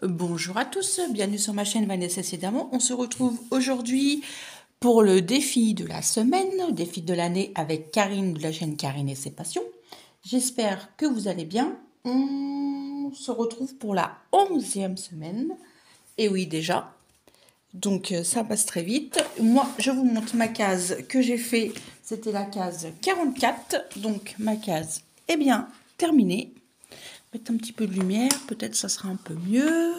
Bonjour à tous, bienvenue sur ma chaîne Vanessa Cédamon. On se retrouve aujourd'hui pour le défi de la semaine, défi de l'année avec Karine de la chaîne Karine et ses passions. J'espère que vous allez bien. On se retrouve pour la 11e semaine. Et oui, déjà. Donc ça passe très vite. Moi, je vous montre ma case que j'ai fait. C'était la case 44. Donc ma case est bien terminée. Mettre un petit peu de lumière, peut-être ça sera un peu mieux.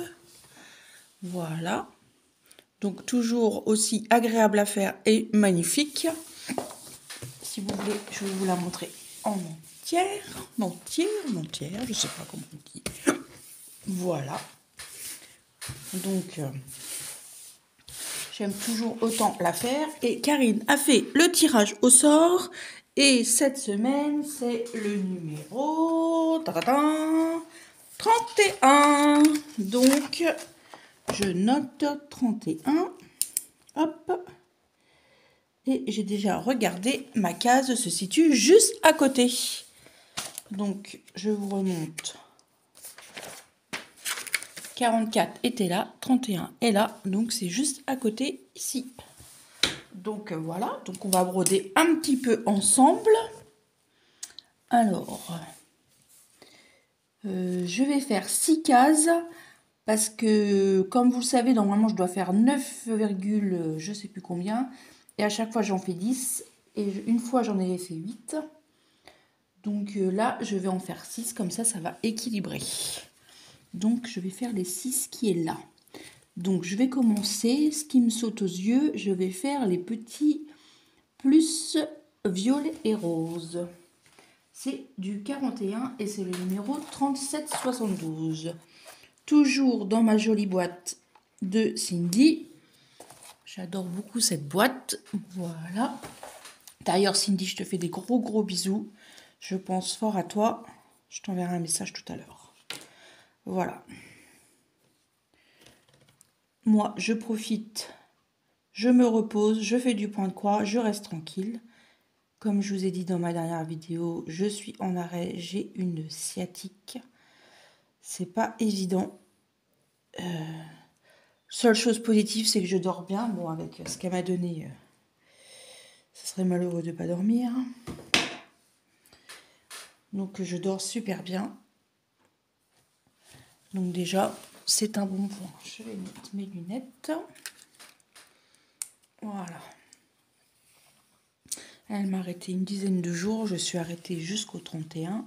Voilà. Donc toujours aussi agréable à faire et magnifique. Si vous voulez, je vais vous la montrer en entière. Entière, je sais pas comment on dit. Voilà. Donc, j'aime toujours autant la faire. Et Karine a fait le tirage au sort. Et cette semaine, c'est le numéro 31. Donc, je note 31. Hop. Et j'ai déjà regardé, ma case se situe juste à côté. Donc, je vous remonte. 44 était là, 31 est là, donc c'est juste à côté ici. Donc voilà, donc on va broder un petit peu ensemble. Alors, je vais faire 6 cases parce que, comme vous le savez, normalement je dois faire 9, je sais plus combien. Et à chaque fois j'en fais 10 et une fois j'en ai fait 8. Donc là, je vais en faire 6, comme ça va équilibrer. Donc, je vais faire les 6 qui est là. Donc, je vais commencer. Ce qui me saute aux yeux, je vais faire les petits plus violet et rose. C'est du 41 et c'est le numéro 3772. Toujours dans ma jolie boîte de Cindy. J'adore beaucoup cette boîte. Voilà. D'ailleurs, Cindy, je te fais des gros bisous. Je pense fort à toi. Je t'enverrai un message tout à l'heure. Voilà. Moi, je profite, je me repose, je fais du point de croix, je reste tranquille. Comme je vous ai dit dans ma dernière vidéo, je suis en arrêt, j'ai une sciatique. C'est pas évident. Seule chose positive, c'est que je dors bien. Bon, avec ce qu'elle m'a donné, ce serait malheureux de ne pas dormir. Donc, je dors super bien. Donc déjà, c'est un bon point. Je vais mettre mes lunettes. Voilà. Elle m'a arrêté une dizaine de jours. Je suis arrêtée jusqu'au 31.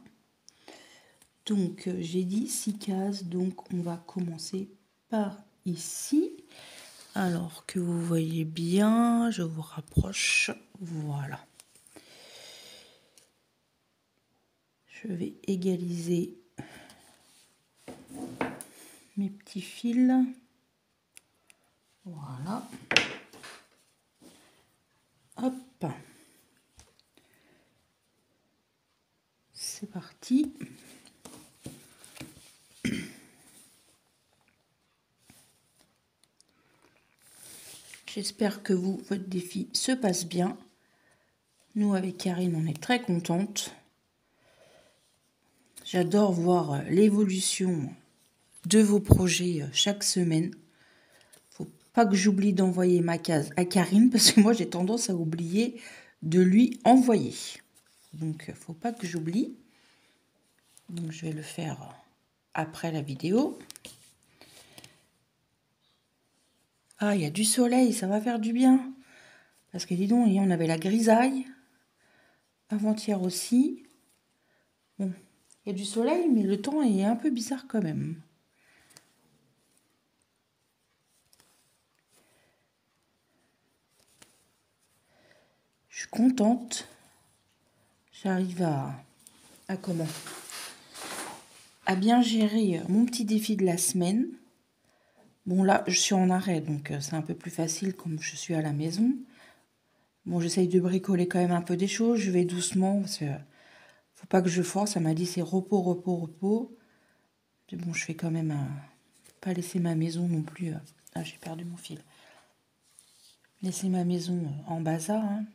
Donc, j'ai dit 6 cases. Donc, on va commencer par ici. Alors que vous voyez bien, je vous rapproche. Voilà. Je vais égaliser mes petits fils. Voilà. Hop. C'est parti. J'espère que votre défi se passe bien. Nous, avec Karine, on est très contente. J'adore voir l'évolution de vos projets chaque semaine. Faut pas que j'oublie d'envoyer ma case à Karine parce que moi, j'ai tendance à oublier de lui envoyer. Donc, faut pas que j'oublie. Donc, je vais le faire après la vidéo. Ah, il y a du soleil, ça va faire du bien. Parce que dis donc, on avait la grisaille. Avant-hier aussi. Bon, il y a du soleil, mais le temps est un peu bizarre quand même. Je suis contente. J'arrive à comment? À bien gérer mon petit défi de la semaine. Bon, là, je suis en arrêt, donc c'est un peu plus facile comme je suis à la maison. Bon, j'essaye de bricoler quand même un peu des choses. Je vais doucement parce que faut pas que je force. Elle m'a dit c'est repos. Mais bon, je fais quand même pas laisser ma maison non plus. Ah, j'ai perdu mon fil. Laisser ma maison en bazar. Hein.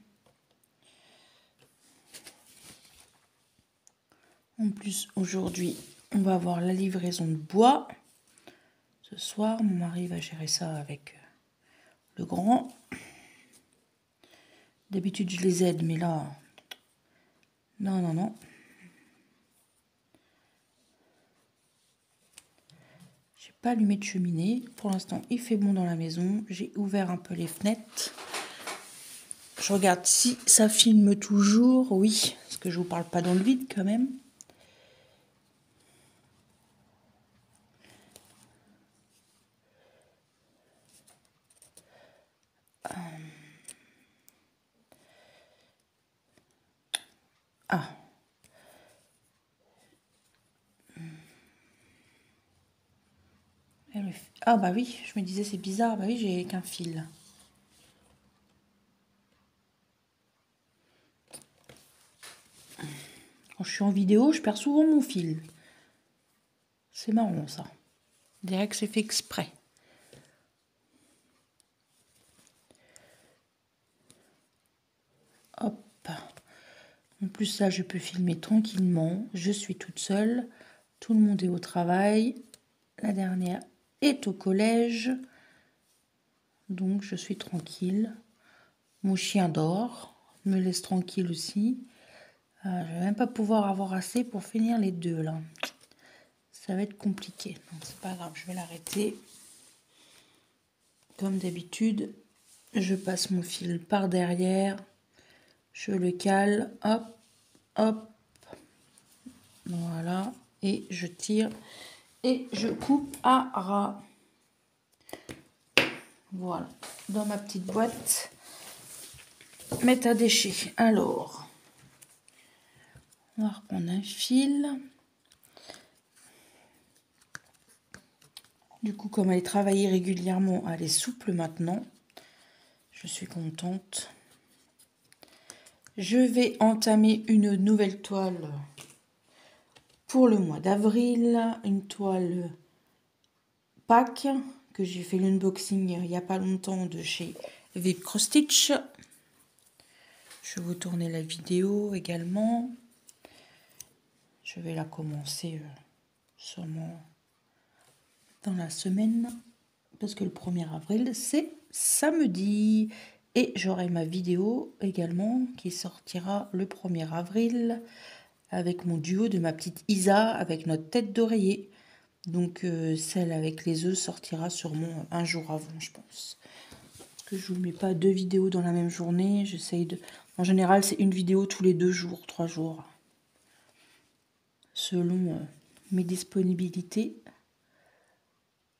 En plus, aujourd'hui, on va avoir la livraison de bois. Ce soir, mon mari va gérer ça avec le grand. D'habitude, je les aide, mais là, non, non, non. J'ai pas allumé de cheminée. Pour l'instant, il fait bon dans la maison. J'ai ouvert un peu les fenêtres. Je regarde si ça filme toujours. Oui, parce que je vous parle pas dans le vide quand même. Ah. Ah bah oui, je me disais c'est bizarre. Bah oui, j'ai qu'un fil. Quand je suis en vidéo, je perds souvent mon fil. C'est marrant ça. Je dirais que c'est fait exprès. Hop. En plus là, je peux filmer tranquillement. Je suis toute seule. Tout le monde est au travail. La dernière est au collège. Donc je suis tranquille. Mon chien dort. Me laisse tranquille aussi. Je vais même pas pouvoir avoir assez pour finir les deux là. Ça va être compliqué. Donc c'est pas grave, je vais l'arrêter. Comme d'habitude, je passe mon fil par derrière. Je le cale. Hop, hop. Voilà. Et je tire. Et je coupe à ras. Voilà. Dans ma petite boîte. Mettre à déchets. Alors. On va reprendre un fil. Du coup, comme elle est travaillée régulièrement, elle est souple maintenant. Je suis contente. Je vais entamer une nouvelle toile pour le mois d'avril. Une toile Pâques que j'ai fait l'unboxing il n'y a pas longtemps de chez Vip Cross Stitch. Je vais vous tourner la vidéo également. Je vais la commencer sûrement dans la semaine. Parce que le 1er avril, c'est samedi. Et j'aurai ma vidéo également qui sortira le 1er avril avec mon duo de ma petite Isa avec notre tête d'oreiller. Donc celle avec les œufs sortira sûrement un jour avant, je pense. Parce que je ne vous mets pas 2 vidéos dans la même journée. J'essaye de... En général, c'est une vidéo tous les 2 jours, 3 jours. Selon mes disponibilités.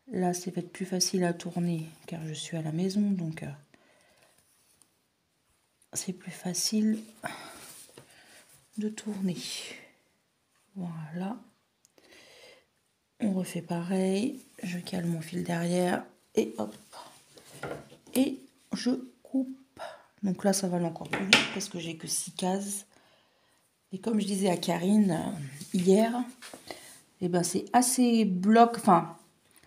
Là, c'est peut-être plus facile à tourner car je suis à la maison. Donc c'est plus facile de tourner. Voilà. On refait pareil. Je cale mon fil derrière. Et hop. Et je coupe. Donc là, ça va aller encore plus vite parce que j'ai que 6 cases. Et comme je disais à Karine hier, eh ben c'est assez bloc. Enfin,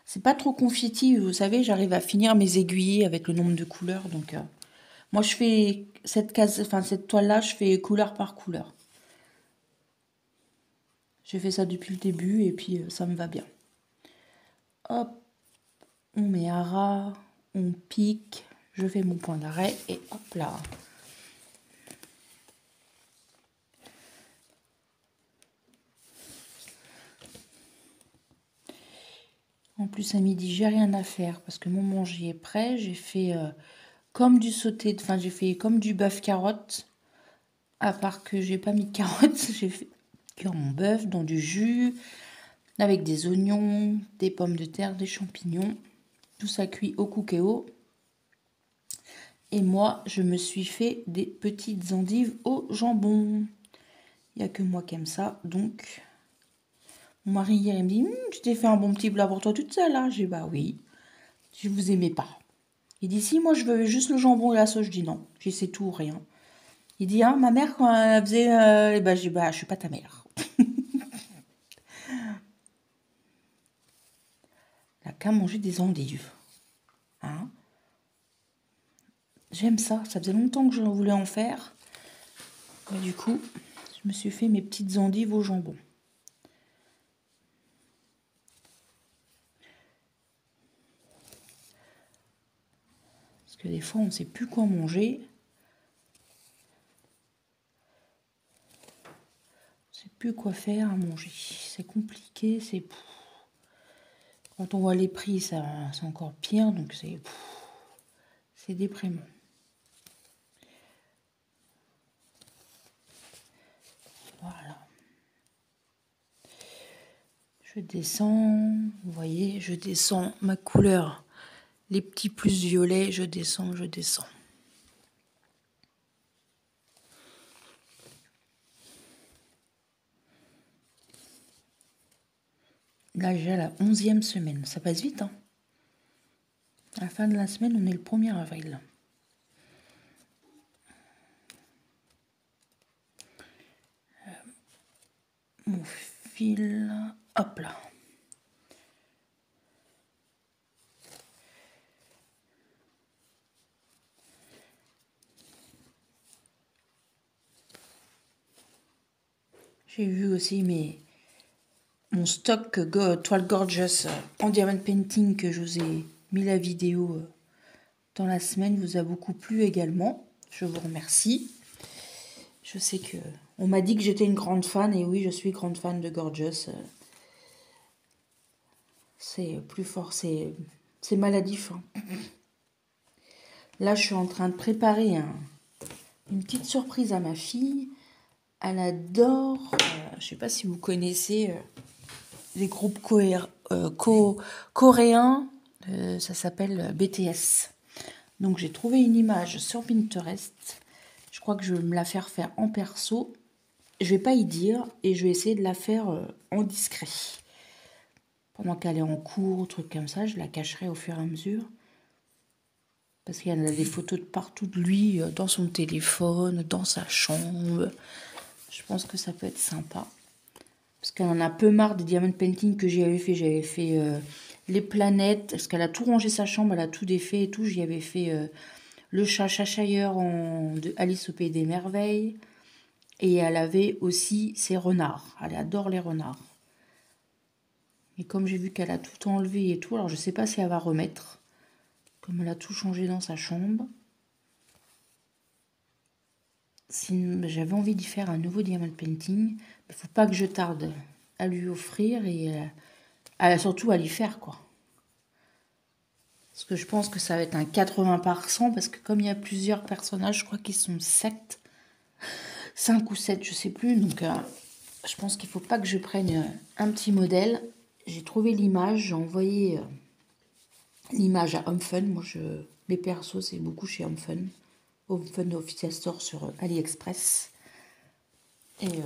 c'est pas trop confetti. Vous savez, j'arrive à finir mes aiguillés avec le nombre de couleurs. Donc, moi, je fais cette case, enfin cette toile-là, je fais couleur par couleur. J'ai fait ça depuis le début et puis ça me va bien. Hop, on met à ras, on pique. Je fais mon point d'arrêt et hop là. En plus, à midi, j'ai rien à faire parce que mon manger est prêt. J'ai fait comme du sauté, enfin, j'ai fait comme du bœuf carotte. À part que j'ai pas mis de carottes, j'ai fait cuire mon bœuf dans du jus avec des oignons, des pommes de terre, des champignons. Tout ça cuit au cookéo. Et moi, je me suis fait des petites endives au jambon. Il n'y a que moi qui aime ça, donc... Mon mari, hier, il me dit, je t'ai fait un bon petit plat pour toi toute seule, hein. J'ai dit, bah oui, je vous aimais pas. Il dit, si, moi, je veux juste le jambon et la sauce. Je dis, non, j'ai c'est tout ou rien. Il dit, hein, ma mère, quand elle faisait... bah, je dis, bah, je suis pas ta mère. Elle a qu'à manger des endives. Hein. J'aime ça. Ça faisait longtemps que je voulais en faire. Mais du coup, je me suis fait mes petites endives au jambon. que des fois, on ne sait plus quoi manger. On ne sait plus quoi faire à manger. C'est compliqué, c'est... Quand on voit les prix, c'est encore pire, donc c'est déprimant. Voilà. Je descends, vous voyez, je descends ma couleur. Les petits plus violets, je descends, je descends. Là, j'ai la 11e semaine. Ça passe vite, hein. À la fin de la semaine, on est le 1er avril. Mon fil, hop là. J'ai vu aussi mon stock toile gorgeous en diamond painting que je vous ai mis la vidéo dans la semaine vous a beaucoup plu également. Je vous remercie. Je sais que on m'a dit que j'étais une grande fan et oui, je suis grande fan de gorgeous. C'est plus fort, c'est maladif. Hein. Là, je suis en train de préparer une petite surprise à ma fille. Elle adore, je ne sais pas si vous connaissez les groupes coréens, ça s'appelle BTS. Donc j'ai trouvé une image sur Pinterest. Je crois que je vais me la faire en perso. Je vais pas y dire et je vais essayer de la faire en discret. Pendant qu'elle est en cours, truc comme ça, je la cacherai au fur et à mesure. Parce qu'il y a des photos de partout de lui, dans son téléphone, dans sa chambre. Je pense que ça peut être sympa. Parce qu'elle en a peu marre des diamond painting que j'y avais fait. J'avais fait les planètes. Parce qu'elle a tout rangé sa chambre, elle a tout défait et tout. J'y avais fait le chat Cheshire de Alice au Pays des Merveilles. Et elle avait aussi ses renards. Elle adore les renards. Et comme j'ai vu qu'elle a tout enlevé et tout, alors je ne sais pas si elle va remettre. Comme elle a tout changé dans sa chambre. J'avais envie d'y faire un nouveau diamond painting. Il ne faut pas que je tarde à lui offrir et surtout à l'y faire, quoi. Parce que je pense que ça va être un 80%, parce que comme il y a plusieurs personnages, je crois qu'ils sont 7, 5 ou 7, je sais plus. Donc je pense qu'il ne faut pas que je prenne un petit modèle. J'ai trouvé l'image, j'ai envoyé l'image à HomeFun. Moi, mes persos, c'est beaucoup chez HomeFun. HomeFun Official Store sur AliExpress. Et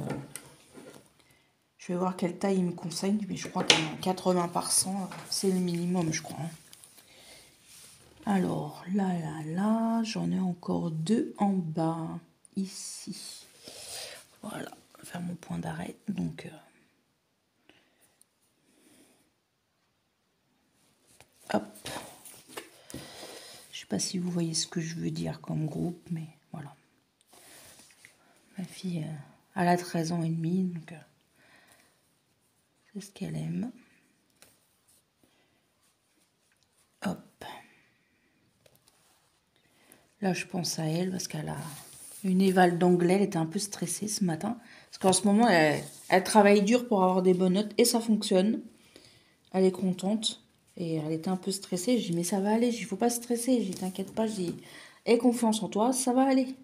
je vais voir quelle taille il me conseille, mais je crois qu'un 80%, c'est le minimum, je crois. Alors, là, j'en ai encore 2 en bas, ici. Voilà, on va faire mon point d'arrêt. Donc, hop. Je sais pas si vous voyez ce que je veux dire comme groupe, mais voilà. Ma fille, elle a 13 ans et demi, donc c'est ce qu'elle aime. Hop. Là, je pense à elle parce qu'elle a une éval d'anglais. Elle était un peu stressée ce matin. Parce qu'en ce moment, elle travaille dur pour avoir des bonnes notes et ça fonctionne. Elle est contente et elle était un peu stressée. Je dis, mais ça va aller, il faut pas stresser. Je dis, t'inquiète pas, je dis, aie confiance en toi, ça va aller.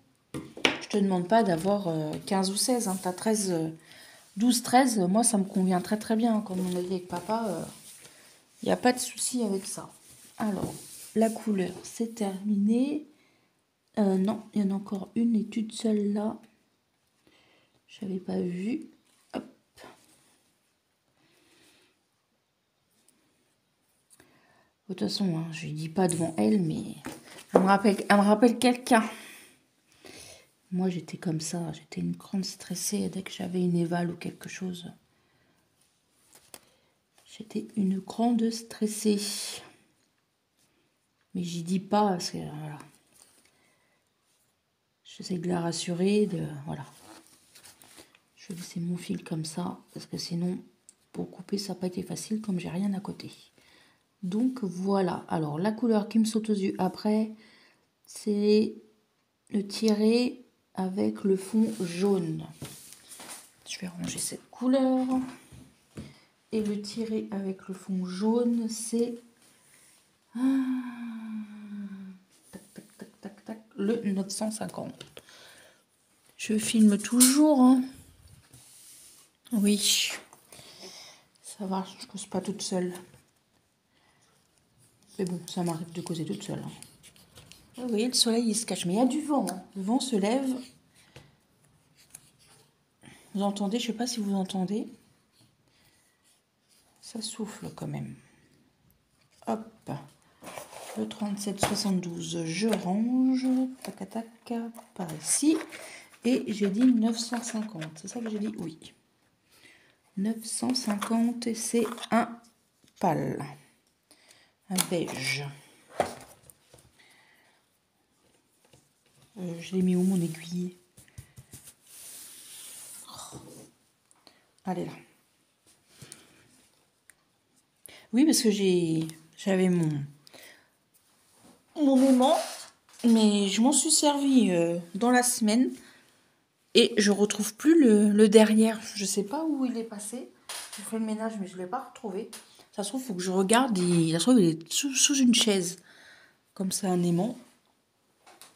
Je te demande pas d'avoir 15 ou 16. Hein. T'as 13, 12, 13. Moi, ça me convient très très bien. Comme on a dit avec papa, il n'y a pas de souci avec ça. Alors, la couleur, c'est terminé. Non, il y en a encore une et toute seule là. Je n'avais pas vu. Hop. De toute façon, hein, je ne dis pas devant elle, mais elle me rappelle quelqu'un. Moi, j'étais comme ça. J'étais une grande stressée dès que j'avais une éval ou quelque chose. J'étais une grande stressée. Mais j'y dis pas parce que voilà. J'essaie de la rassurer, voilà. Je vais laisser mon fil comme ça parce que sinon, pour couper, ça n'a pas été facile comme j'ai rien à côté. Donc voilà. Alors la couleur qui me saute aux yeux après, c'est le tiret avec le fond jaune. Je vais ranger cette couleur. Et le tiret avec le fond jaune, c'est le 950. Je filme toujours. Hein. Oui, ça va, je cause pas toute seule. Mais bon, ça m'arrive de causer toute seule. Hein. Vous voyez, le soleil, il se cache. Mais il y a du vent. Hein. Le vent se lève. Vous entendez? Je sais pas si vous entendez. Ça souffle quand même. Hop. Le 37,72, je range. Tac, tac, par ici. Et j'ai dit 950. C'est ça que j'ai dit? Oui. 950 et c'est un pâle. Un beige. Je l'ai mis où mon aiguille? Allez là. Oui, parce que j'avais mon aimant, mais je m'en suis servi dans la semaine et je retrouve plus le derrière. Je sais pas où il est passé. J'ai fait le ménage, mais je l'ai pas retrouvé. Ça se trouve, il faut que je regarde. Ça se trouve, il est sous une chaise. Comme c'est un aimant.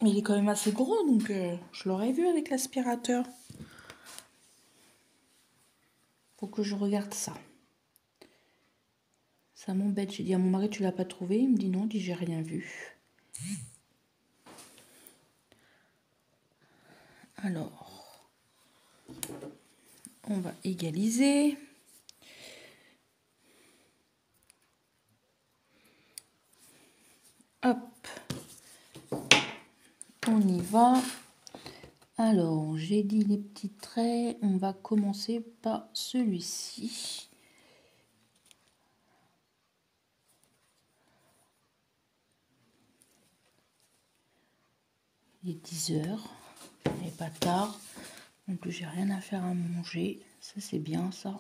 Mais il est quand même assez gros, donc je l'aurais vu avec l'aspirateur. Faut que je regarde ça. Ça m'embête. J'ai dit à mon mari, tu l'as pas trouvé? Il me dit non, il dit j'ai rien vu. Alors, on va égaliser. Hop. On y va. Alors, j'ai dit les petits traits. On va commencer par celui-ci. Il est 10 heures. Il n'est pas tard. En plus, j'ai rien à faire à manger. Ça, c'est bien, ça.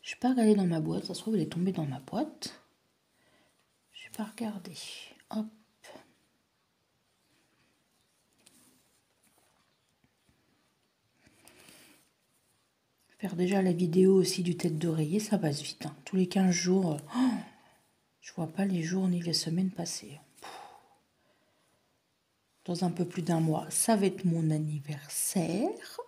Je n'ai pas regardé dans ma boîte. Ça se trouve, elle est tombée dans ma boîte. Je n'ai pas regardé. Hop. Faire déjà la vidéo aussi du tête d'oreiller, ça passe vite. Hein. Tous les 15 jours, je vois pas les jours ni les semaines passer. Dans un peu plus d'un mois, ça va être mon anniversaire.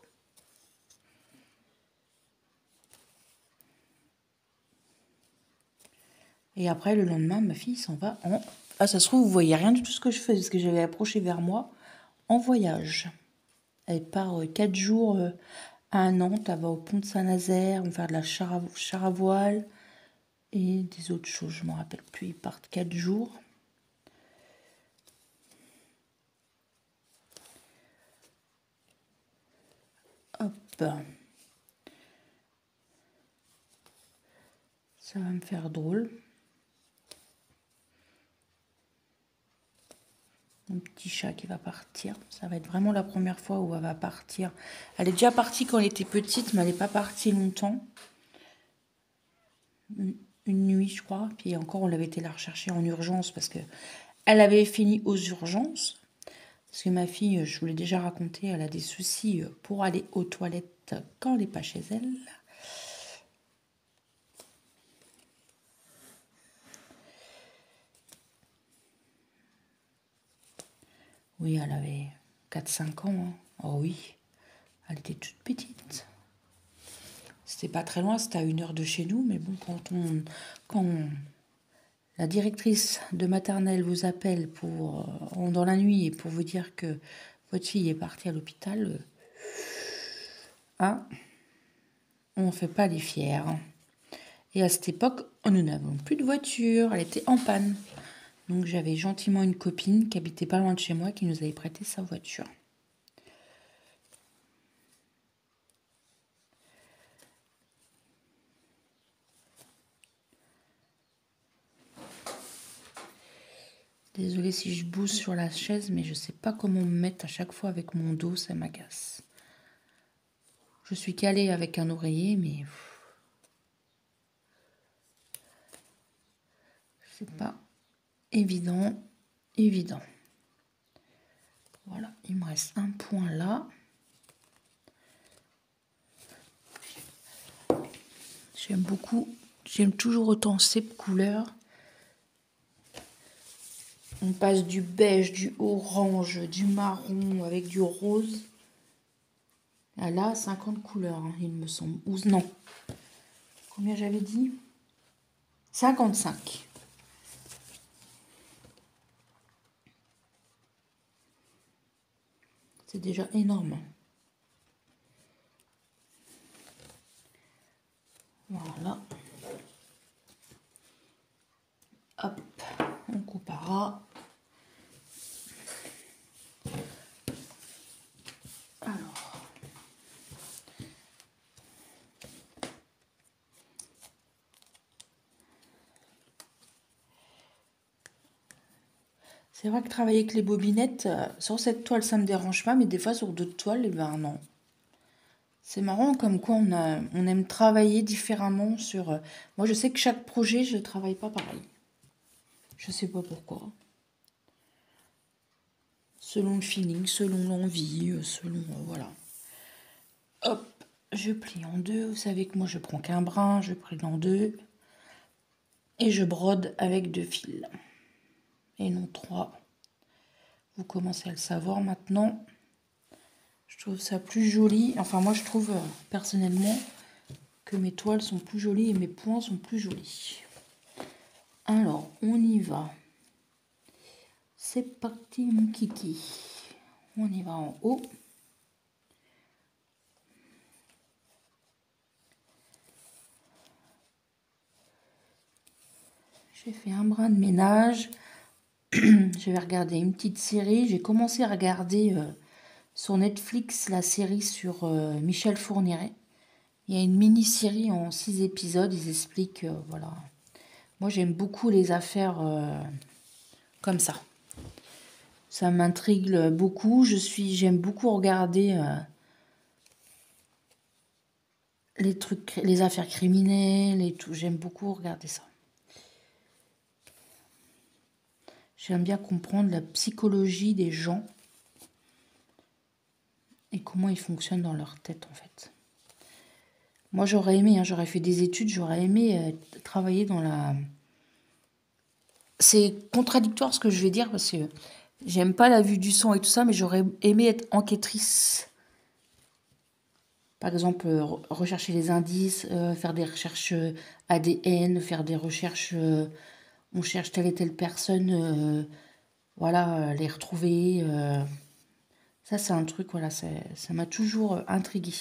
Et après, le lendemain, ma fille s'en va en... Ah, ça se trouve, vous voyez rien du tout ce que je fais, parce que j'avais approché vers moi en voyage. Elle part 4 jours à Nantes, elle va au pont de Saint-Nazaire, on va faire de la char à voile et des autres choses, je ne me rappelle plus. Ils partent 4 jours. Hop. Ça va me faire drôle. Mon petit chat qui va partir. Ça va être vraiment la première fois où elle va partir. Elle est déjà partie quand elle était petite, mais elle n'est pas partie longtemps. Une nuit, je crois. Puis encore, on l'avait été la rechercher en urgence parce que elle avait fini aux urgences. Parce que ma fille, je vous l'ai déjà raconté, elle a des soucis pour aller aux toilettes quand elle n'est pas chez elle. Oui, elle avait 4-5 ans. Hein. Oh oui, elle était toute petite. C'était pas très loin, c'était à 1 heure de chez nous. Mais bon, quand la directrice de maternelle vous appelle dans la nuit et pour vous dire que votre fille est partie à l'hôpital, hein, on ne fait pas les fiers. Et à cette époque, nous n'avons plus de voiture, elle était en panne. Donc j'avais gentiment une copine qui habitait pas loin de chez moi qui nous avait prêté sa voiture. Désolée si je bouge sur la chaise, mais je sais pas comment me mettre à chaque fois avec mon dos, ça m'agace. Je suis calée avec un oreiller, mais je sais pas. évident, évident. Voilà, il me reste un point là. J'aime beaucoup, j'aime toujours autant ces couleurs. On passe du beige, du orange, du marron avec du rose. Là, 50 couleurs, hein, il me semble. Ou non. Combien j'avais dit? 55. C'est déjà énorme. Voilà. Hop, on coupera. Alors. C'est vrai que travailler avec les bobinettes, sur cette toile, ça me dérange pas, mais des fois sur d'autres toiles, eh ben non. C'est marrant comme quoi on aime travailler différemment sur... moi, je sais que chaque projet, je ne travaille pas pareil. Je sais pas pourquoi. Selon le feeling, selon l'envie, selon... voilà. Hop, je plie en deux. Vous savez que moi, je prends qu'un brin, je plie en deux. Et je brode avec 2 fils. Et non 3. Vous commencez à le savoir maintenant. Je trouve ça plus joli. Enfin, moi, je trouve personnellement que mes toiles sont plus jolies et mes points sont plus jolis. Alors, on y va. C'est parti, mon kiki. On y va en haut. J'ai fait un brin de ménage. Je vais regarder une petite série. J'ai commencé à regarder sur Netflix la série sur Michel Fourniret. Il y a une mini-série en 6 épisodes. Ils expliquent, voilà. Moi, j'aime beaucoup les affaires comme ça. Ça m'intrigue beaucoup. J'aime beaucoup regarder les trucs, les affaires criminelles et tout. J'aime beaucoup regarder ça. J'aime bien comprendre la psychologie des gens et comment ils fonctionnent dans leur tête, en fait. Moi, j'aurais aimé, hein, j'aurais fait des études, j'aurais aimé travailler dans la... C'est contradictoire ce que je vais dire parce que j'aime pas la vue du son et tout ça, mais j'aurais aimé être enquêtrice. Par exemple, rechercher les indices, faire des recherches ADN, faire des recherches... on cherche telle et telle personne, voilà, les retrouver. Ça, c'est un truc, voilà, ça m'a toujours intriguée.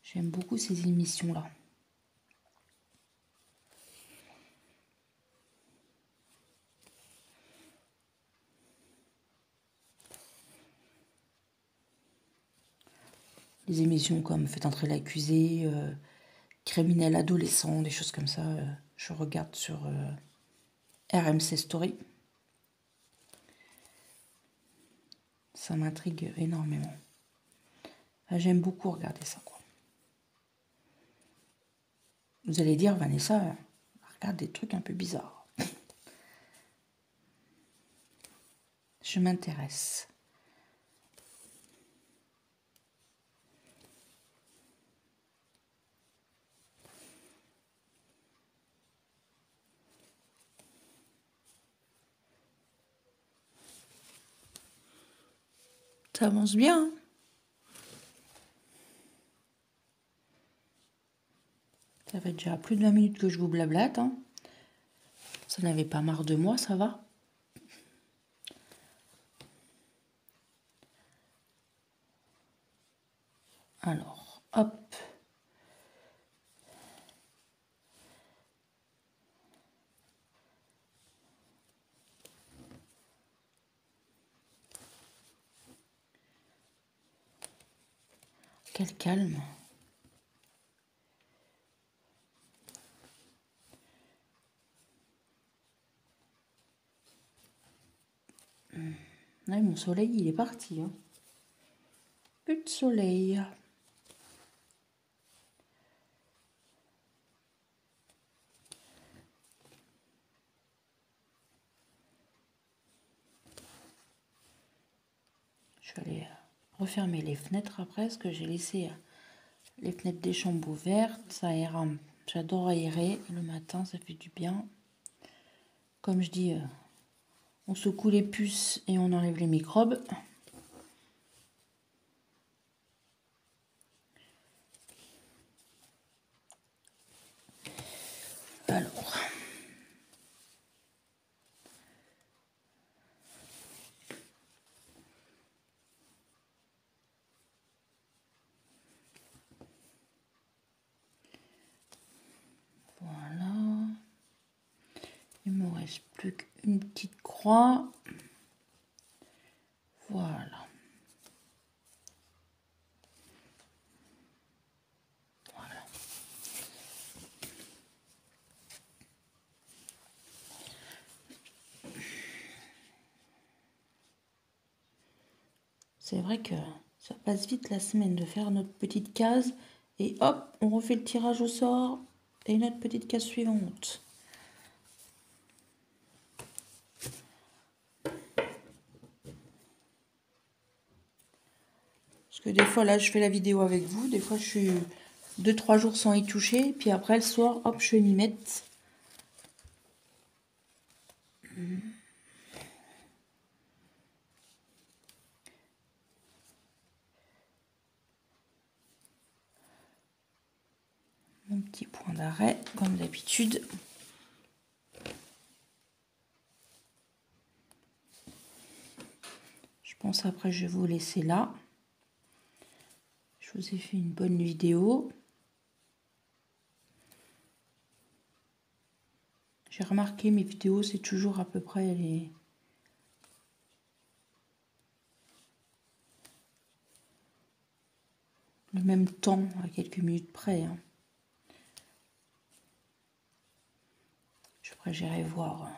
J'aime beaucoup ces émissions-là. Les émissions comme Faites entrer l'accusé, Criminel adolescent, des choses comme ça, je regarde sur RMC Story. Ça m'intrigue énormément. J'aime beaucoup regarder ça, quoi. Vous allez dire, Vanessa, regarde des trucs un peu bizarres. Je m'intéresse. Ça avance bien, hein. Ça fait déjà plus de 20 minutes que je vous blablate, hein. Ça n'avait pas marre de moi, ça va? Alors, hop. Quel calme. Ouais, mon soleil, il est parti, hein. Plus de soleil. Je vais aller refermer les fenêtres après, parce que j'ai laissé les fenêtres des chambres ouvertes. Ça aère. J'adore aérer le matin, ça fait du bien. Comme je dis, on secoue les puces et on enlève les microbes. Alors, voilà. Il me reste plus qu'une petite croix. Voilà. Voilà. C'est vrai que ça passe vite la semaine de faire notre petite case et hop, on refait le tirage au sort et notre petite case suivante. Parce que des fois là je fais la vidéo avec vous, des fois je suis 2-3 jours sans y toucher, puis après le soir, hop, je vais m'y mettre. Mon petit point d'arrêt, comme d'habitude. Je pense après je vais vous laisser là. Je vous ai fait une bonne vidéo. J'ai remarqué mes vidéos, c'est toujours à peu près le même temps, à quelques minutes près. Hein. Après, j'irai voir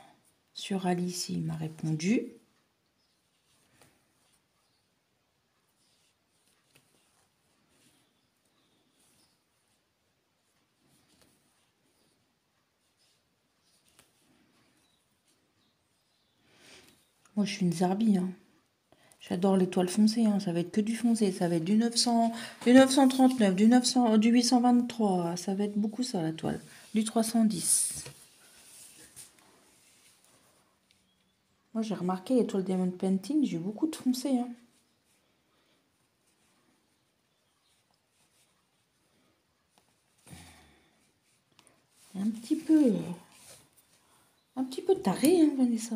sur Alice s'il m'a répondu. Moi, je suis une zarbi. Hein. J'adore l'étoile foncée. Hein. Ça va être que du foncé. Ça va être du 900, du 939, du 900, du 823. Ça va être beaucoup ça, la toile. Du 310. Moi, j'ai remarqué l'étoile Diamond Painting. J'ai beaucoup de foncé. Hein. Un petit peu taré, hein, Vanessa.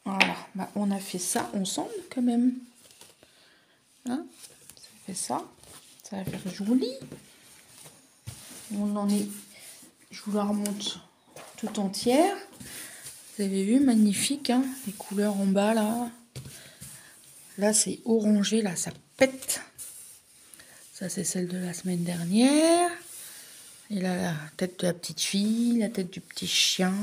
Voilà, bah, on a fait ça ensemble quand même. Hein, ça fait ça. Ça va faire joli. On en est. Je vous la remonte tout entière. Vous avez vu, magnifique, hein, les couleurs en bas là. Là c'est orangé, là ça pète. Ça c'est celle de la semaine dernière. Et là la tête de la petite fille, la tête du petit chien.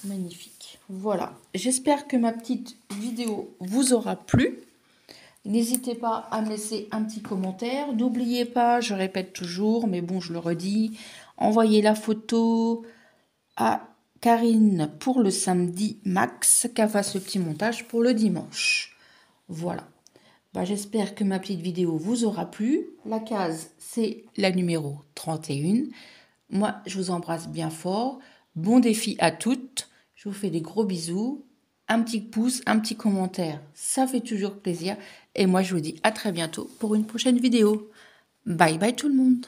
Magnifique. Voilà. J'espère que ma petite vidéo vous aura plu. N'hésitez pas à me laisser un petit commentaire. N'oubliez pas, je répète toujours, mais bon, je le redis, envoyez la photo à Karine pour le samedi max, qu'elle fasse le petit montage pour le dimanche. Voilà. Bah, j'espère que ma petite vidéo vous aura plu. La case, c'est la numéro 31. Moi, je vous embrasse bien fort. Bon défi à toutes. Je vous fais des gros bisous. Un petit pouce, un petit commentaire, ça fait toujours plaisir. Et moi, je vous dis à très bientôt pour une prochaine vidéo. Bye bye tout le monde.